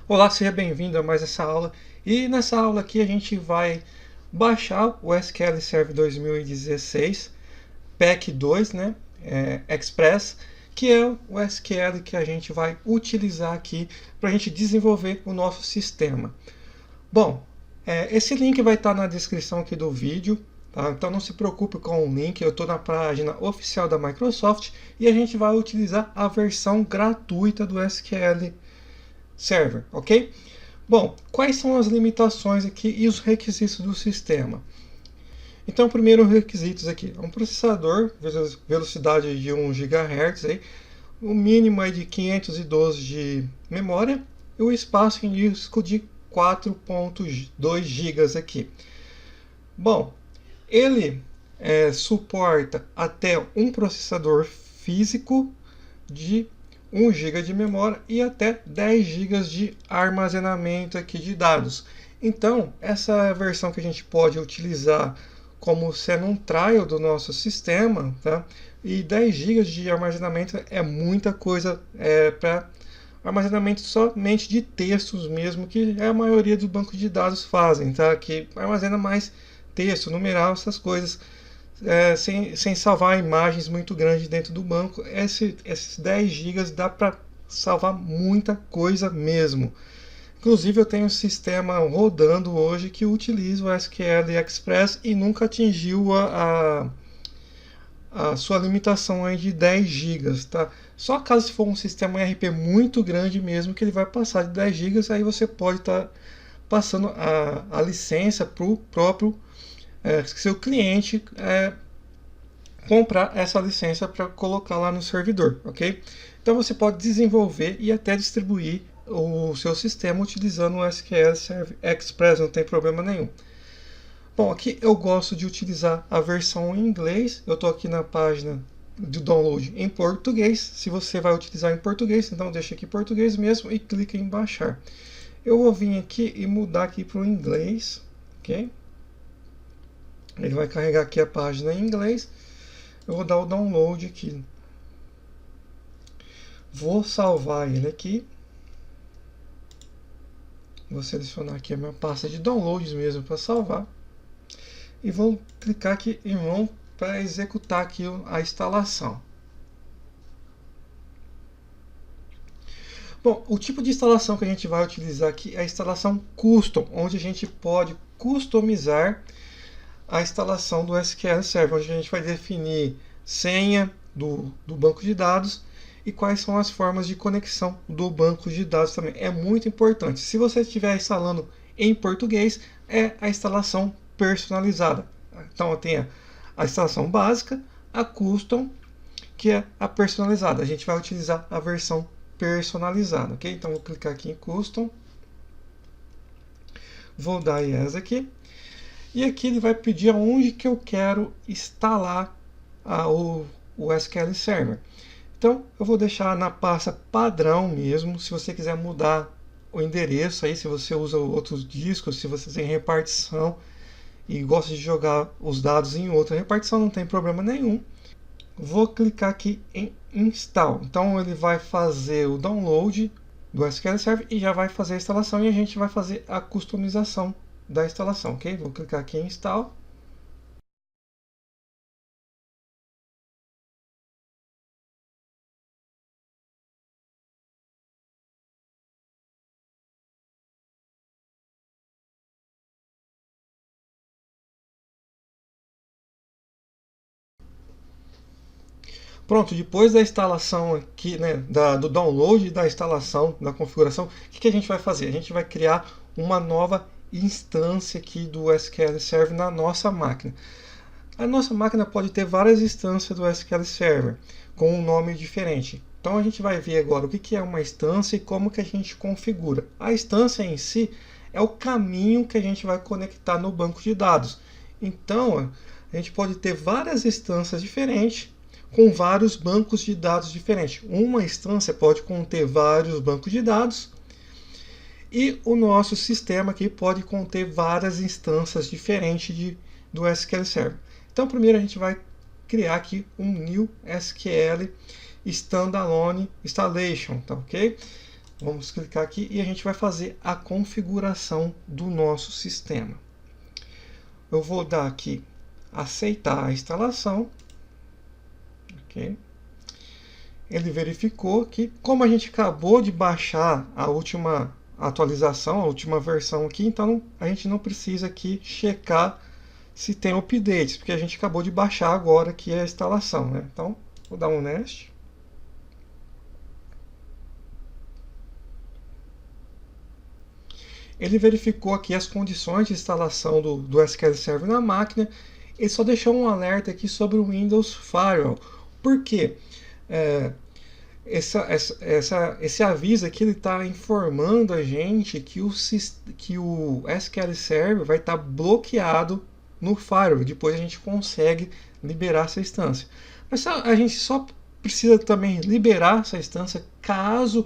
Olá, seja bem-vindo a mais essa aula. E nessa aula aqui a gente vai baixar o SQL Server 2016 PEC 2, né, Express, que é o SQL que a gente vai utilizar aqui para a gente desenvolver o nosso sistema. Bom, esse link vai estar na descrição aqui do vídeo, tá? Então não se preocupe com o link, eu estou na página oficial da Microsoft e a gente vai utilizar a versão gratuita do SQL Server, ok? Bom, quais são as limitações aqui e os requisitos do sistema? Então, primeiro requisitos aqui, um processador, velocidade de 1 GHz, aí, o mínimo é de 512 de memória e o espaço em disco de 4.2 GB aqui. Bom, ele suporta até um processador físico de 1 GB de memória e até 10 GB de armazenamento aqui de dados. Então, essa é a versão que a gente pode utilizar como sendo um trial do nosso sistema, tá? E 10 GB de armazenamento é muita coisa para armazenamento somente de textos mesmo, que é a maioria dos bancos de dados fazem, tá? Que armazena mais texto, numeral, essas coisas. Sem salvar imagens muito grandes dentro do banco, esses 10 GB dá para salvar muita coisa mesmo. Inclusive eu tenho um sistema rodando hoje que utiliza o SQL Express e nunca atingiu a sua limitação aí de 10 GB, tá? Só caso for um sistema ERP muito grande mesmo que ele vai passar de 10 GB, aí você pode estar passando a licença para o próprio seu cliente comprar essa licença para colocar lá no servidor, ok? Então você pode desenvolver e até distribuir o seu sistema utilizando o SQL Server Express, não tem problema nenhum. Bom, aqui eu gosto de utilizar a versão em inglês. Eu estou aqui na página de download em português. Se você vai utilizar em português, então deixa aqui em português mesmo e clica em baixar. Eu vou vir aqui e mudar aqui para o inglês, ok? Ele vai carregar aqui a página em inglês. Eu vou dar o download aqui. Vou salvar ele aqui. Vou selecionar aqui a minha pasta de downloads mesmo para salvar. E vou clicar aqui em Run para executar aqui a instalação. Bom, o tipo de instalação que a gente vai utilizar aqui é a instalação custom, onde a gente pode customizar a instalação do SQL Server, onde a gente vai definir senha do banco de dados e quais são as formas de conexão do banco de dados também. É muito importante. Se você estiver instalando em português, é a instalação personalizada. Então tem a instalação básica, a custom, que é a personalizada. A gente vai utilizar a versão personalizada, ok? Então vou clicar aqui em custom, vou dar yes aqui. E aqui ele vai pedir aonde que eu quero instalar o SQL Server. Então eu vou deixar na pasta padrão mesmo. Se você quiser mudar o endereço aí, se você usa outros discos, se você tem repartição e gosta de jogar os dados em outra repartição, não tem problema nenhum. Vou clicar aqui em install. Então ele vai fazer o download do SQL Server e já vai fazer a instalação e a gente vai fazer a customização da instalação, ok? Vou clicar aqui em install. Pronto, depois da instalação aqui, né, do download, da instalação, da configuração, o que a gente vai fazer? A gente vai criar uma nova instância aqui do SQL Server na nossa máquina. A nossa máquina pode ter várias instâncias do SQL Server com um nome diferente. Então a gente vai ver agora o que é uma instância e como que a gente configura. A instância em si é o caminho que a gente vai conectar no banco de dados. Então a gente pode ter várias instâncias diferentes com vários bancos de dados diferentes. Uma instância pode conter vários bancos de dados e o nosso sistema aqui pode conter várias instâncias diferentes do SQL Server. Então, primeiro a gente vai criar aqui um new SQL Standalone Installation, tá ok? Vamos clicar aqui e a gente vai fazer a configuração do nosso sistema. Eu vou dar aqui aceitar a instalação. Ok. Ele verificou que, como a gente acabou de baixar a última atualização, a última versão aqui, então a gente não precisa aqui checar se tem updates, porque a gente acabou de baixar agora aqui a instalação, né? Então, vou dar um next. Ele verificou aqui as condições de instalação do SQL Server na máquina. Ele só deixou um alerta aqui sobre o Windows Firewall. Por quê? Esse aviso aqui está informando a gente que o SQL Server vai estar bloqueado no Firewall. Depois a gente consegue liberar essa instância. Mas a gente só precisa também liberar essa instância caso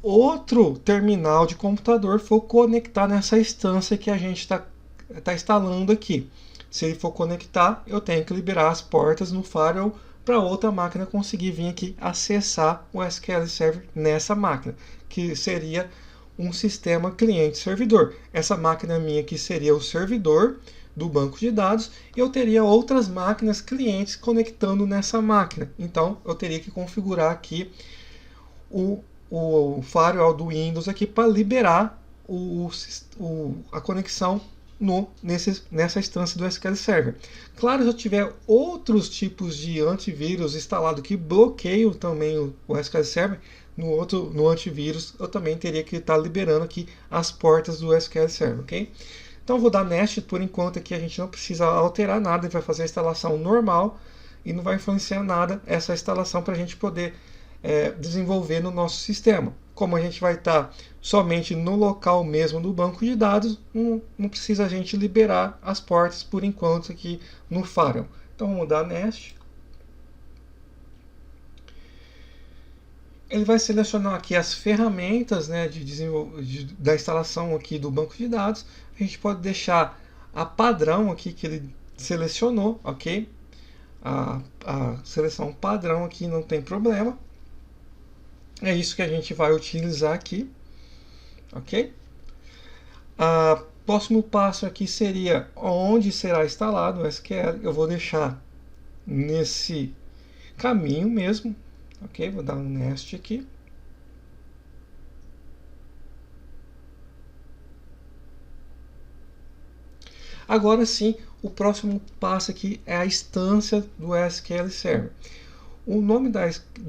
outro terminal de computador for conectar nessa instância que a gente está instalando aqui. Se ele for conectar, eu tenho que liberar as portas no firewall para outra máquina conseguir vir aqui acessar o SQL Server nessa máquina, que seria um sistema cliente-servidor. Essa máquina minha aqui seria o servidor do banco de dados e eu teria outras máquinas clientes conectando nessa máquina. Então eu teria que configurar aqui o firewall do Windows aqui para liberar a conexão nessa instância do SQL Server. Claro, se eu tiver outros tipos de antivírus instalado que bloqueiam também o SQL Server, no antivírus eu também teria que estar liberando aqui as portas do SQL Server, ok? Então eu vou dar next por enquanto aqui, a gente não precisa alterar nada, ele vai fazer a instalação normal e não vai influenciar nada essa instalação para a gente poder desenvolver no nosso sistema. Como a gente vai estar somente no local mesmo do banco de dados, não precisa a gente liberar as portas por enquanto aqui no firewall. Então vamos dar next. Ele vai selecionar aqui as ferramentas, né, da instalação aqui do banco de dados. A gente pode deixar a padrão aqui que ele selecionou, ok? A seleção padrão aqui não tem problema. É isso que a gente vai utilizar aqui, ok? Próximo passo aqui seria onde será instalado o SQL. Eu vou deixar nesse caminho mesmo, ok? Vou dar um next aqui. Agora sim, o próximo passo aqui é a instância do SQL Server. O nome da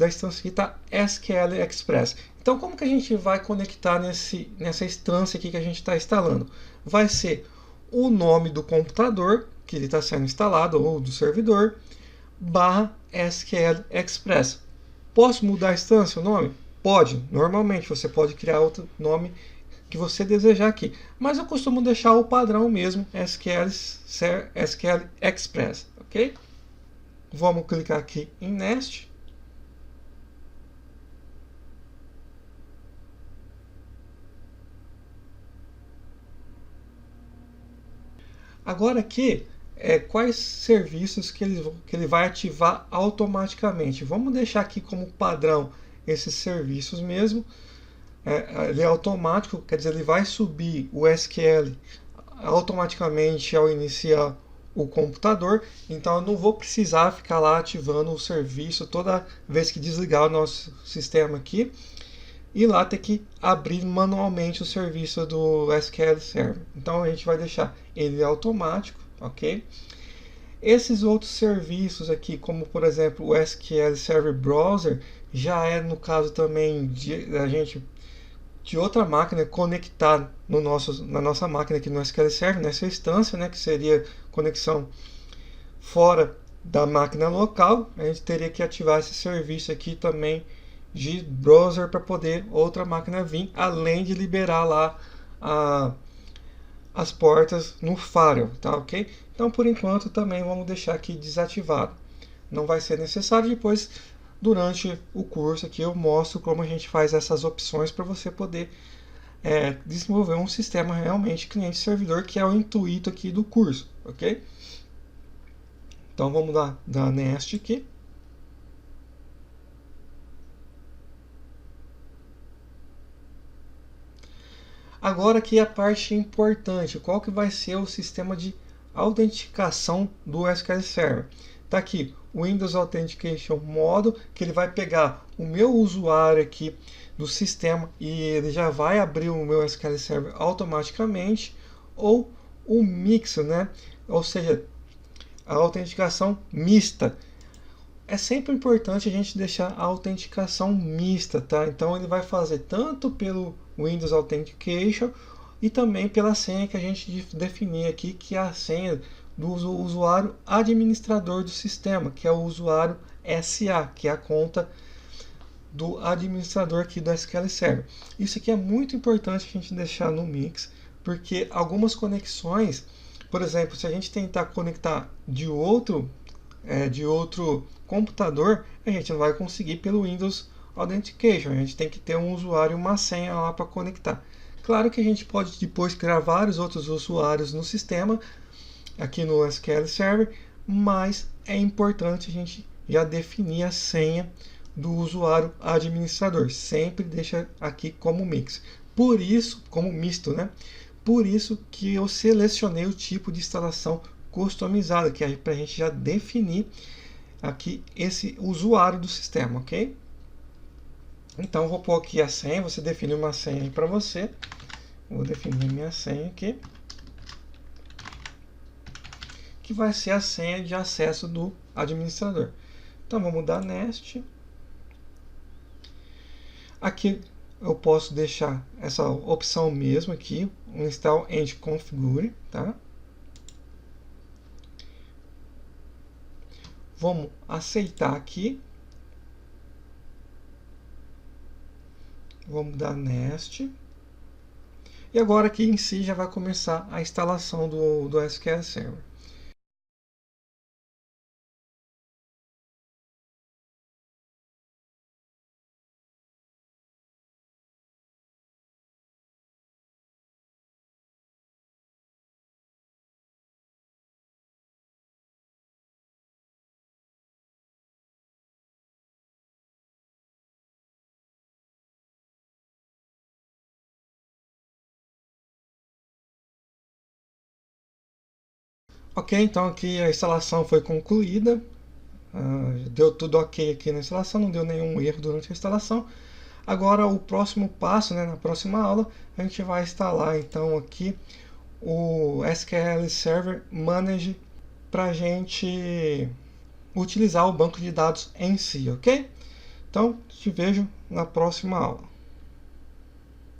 instância aqui está SQL Express. Então, como que a gente vai conectar nessa instância aqui que a gente está instalando? Vai ser o nome do computador que ele está sendo instalado, ou do servidor, barra SQL Express. Posso mudar a instância, o nome? Pode. Normalmente, você pode criar outro nome que você desejar aqui. Mas eu costumo deixar o padrão mesmo, SQL Express. Ok? Vamos clicar aqui em Next. Agora aqui, quais serviços que ele vai ativar automaticamente. Vamos deixar aqui como padrão esses serviços mesmo. Ele é automático, quer dizer, ele vai subir o SQL automaticamente ao iniciar o computador, então eu não vou precisar ficar lá ativando o serviço toda vez que desligar o nosso sistema aqui e lá ter que abrir manualmente o serviço do SQL Server. Então a gente vai deixar ele automático, ok? Esses outros serviços aqui, como por exemplo o SQL Server Browser, já é no caso também a gente de outra máquina conectar na nossa máquina aqui no SQL Server, nessa instância, né, que seria conexão fora da máquina local. A gente teria que ativar esse serviço aqui também de browser para poder outra máquina vir, além de liberar lá as portas no firewall, tá ok? Então por enquanto também vamos deixar aqui desativado. Não vai ser necessário, depois durante o curso aqui eu mostro como a gente faz essas opções para você poder desenvolver um sistema realmente cliente-servidor, que é o intuito aqui do curso, ok? Então vamos dar Next aqui. Agora aqui a parte importante, qual que vai ser o sistema de autenticação do SQL Server? Tá aqui o Windows Authentication modo, que ele vai pegar o meu usuário aqui do sistema e ele já vai abrir o meu SQL Server automaticamente, ou o mix, né? Ou seja, a autenticação mista. É sempre importante a gente deixar a autenticação mista, tá? Então ele vai fazer tanto pelo Windows Authentication e também pela senha que a gente definir aqui, que é a senha do usuário administrador do sistema, que é o usuário SA, que é a conta do administrador aqui do SQL Server. Isso aqui é muito importante a gente deixar no mix, porque algumas conexões, por exemplo, se a gente tentar conectar de outro computador, a gente não vai conseguir pelo Windows Authentication. A gente tem que ter um usuário e uma senha lá para conectar. Claro que a gente pode depois criar vários outros usuários no sistema, aqui no SQL Server, mas é importante a gente já definir a senha do usuário administrador. Sempre deixa aqui como mix. Por isso, como misto, né? Por isso que eu selecionei o tipo de instalação customizada, que é para a gente já definir aqui esse usuário do sistema, ok? Então vou pôr aqui a senha, você define uma senha aí para você. Vou definir minha senha aqui, que vai ser a senha de acesso do administrador. Então vamos dar Nest. Aqui eu posso deixar essa opção mesmo aqui, um install and configure, tá? Vamos aceitar aqui. Vamos dar Nest. E agora aqui em si já vai começar a instalação do SQL Server. Ok, então aqui a instalação foi concluída. Deu tudo ok aqui na instalação, não deu nenhum erro durante a instalação. Agora o próximo passo, né, na próxima aula, a gente vai instalar então aqui o SQL Server Manage para a gente utilizar o banco de dados em si, ok? Então, te vejo na próxima aula.